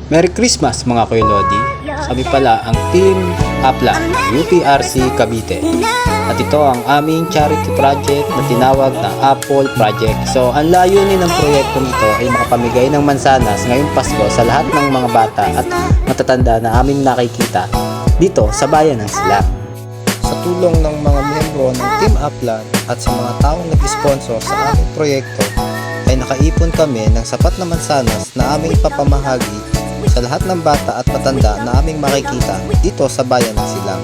Merry Christmas mga Kuya Lodi. Kami pala ang Team Upland, UPRC Cavite. At ito ang aming charity project na tinawag na Apple Project. So ang layunin ng proyektong ito ay makapamigay ng mansanas ngayong Pasko sa lahat ng mga bata at matatanda na aming nakikita dito sa bayan ng Silang. Sa tulong ng mga miyembro ng Team Upland at sa mga taong nag-sponsor sa aming proyekto ay nakaipon kami ng sapat na mansanas na aming ipapamahagi sa lahat ng bata at matanda na aming makikita dito sa bayan ng Silang.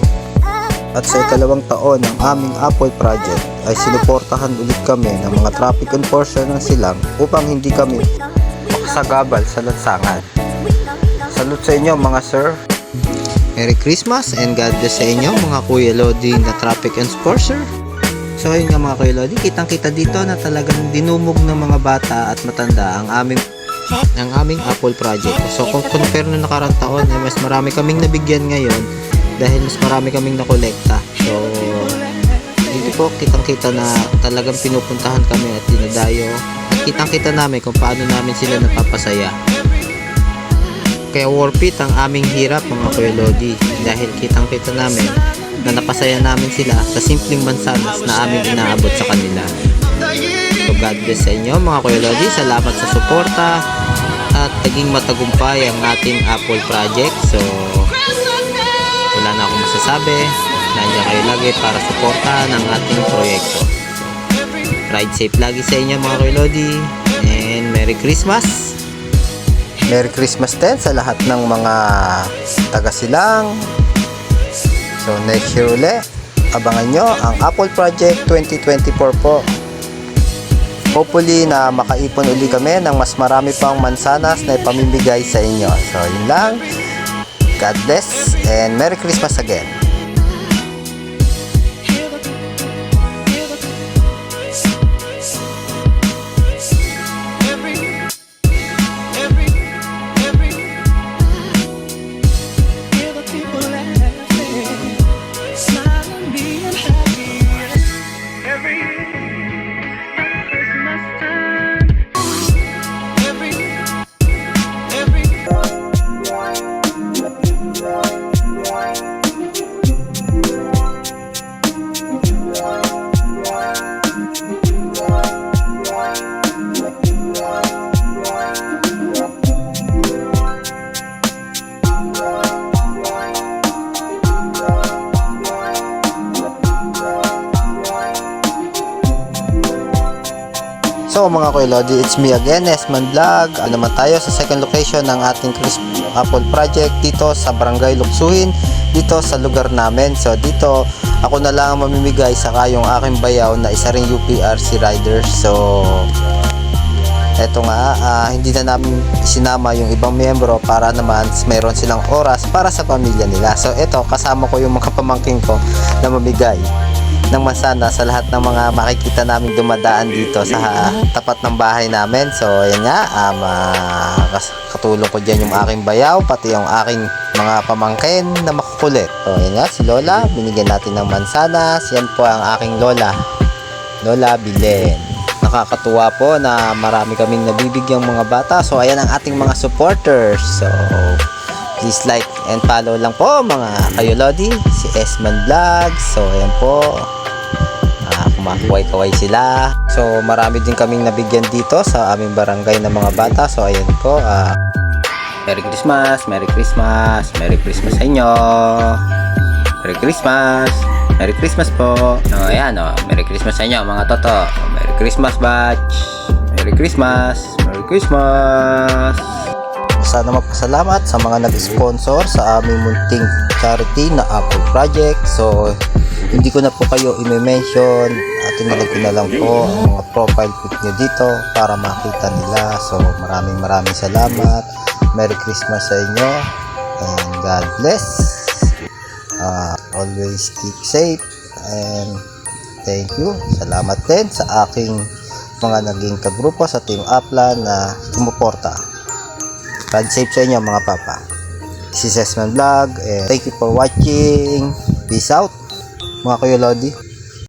At sa ikalawang taon ng aming Apple Project ay sinuportahan ulit kami ng mga traffic enforcer ng Silang upang hindi kami makasagabal sa lansangan. Salute sa inyo mga sir. Merry Christmas and God bless sa inyo mga Kuya Lodi na traffic enforcer. So ayun nga mga Kuya Lodi, kitang-kita dito na talagang dinumog ng mga bata at matanda ang aming Apple Project. So kung compare na nakarang taon, mas marami kaming nabigyan ngayon dahil mas marami kaming nakolekta. So dito po kitang-kita na talagang pinupuntahan kami at dinadayo. At kitang-kita namin kung paano namin sila napapasaya. Kaya worth it ang aming hirap mga Kuya Lodi dahil kitang-kita namin na napasaya namin sila sa simpleng mansanas na aming inaabot sa kanila. So God bless sa inyo mga Kuya Lodi. Salamat sa suporta at naging matagumpay ang ating Apple Project. So wala na akong masasabi. Nandiyan kayo lagi para suportahan ang ating proyekto. Ride safe lagi sa inyo mga Kuya Lodi. And Merry Christmas! Merry Christmas din sa lahat ng mga taga Silang. So next year uli, abangan nyo ang Apple Project 2024 po. Hopefully na makaipon uli kami ng mas marami pang mansanas na ipamimigay sa inyo. So yun lang. God bless and Merry Christmas again. So mga Kuya Lodi, it's me again, Esman Vlog. Ano naman tayo sa second location ng ating Apple Project dito sa Barangay Luksuhin, dito sa lugar namin. So dito ako na lang mamimigay saka yung aking bayaw na isa ring UPRC rider. So eto nga, hindi na namin isinama yung ibang miyembro para naman mayroon silang oras para sa pamilya nila. So eto, kasama ko yung mga pamangking ko na mamigay ng masana sa lahat ng mga makikita namin dumadaan dito sa tapat ng bahay namin. So ayan nga, katulong ko dyan yung aking bayaw, pati yung aking mga pamangkin na makukulit. So ayan nga, si Lola, binigyan natin ng mansanas. Yan po ang aking Lola Bilen. Nakakatuwa po na marami kaming nabibigyang mga bata. So ayan ang ating mga supporters. So please like and follow lang po mga Kuya Lodi, si Esman Vlog. So ayan po, kumakaway-kaway sila. So marami din kaming nabigyan dito sa aming barangay ng mga bata. So ayan po, Merry Christmas, Merry Christmas, Merry Christmas sa inyo. Merry Christmas, Merry Christmas po. So ayan, Merry Christmas sa inyo mga toto. Merry Christmas batch, Merry Christmas, Merry Christmas. Sana magpasalamat sa mga nag-sponsor sa aming munting charity na Apple Project. So hindi ko na po kayo i-mention at tinalag ko na lang po ang mga profile pic nyo dito para makita nila. So maraming salamat. Merry Christmas sa inyo and God bless. Always keep safe and thank you. Salamat din sa aking mga naging kagrupo sa Team Upland na sumuporta. Ride safe sa inyo mga papa. This is Esman Vlog and thank you for watching. Peace out mga Kuya Lodi.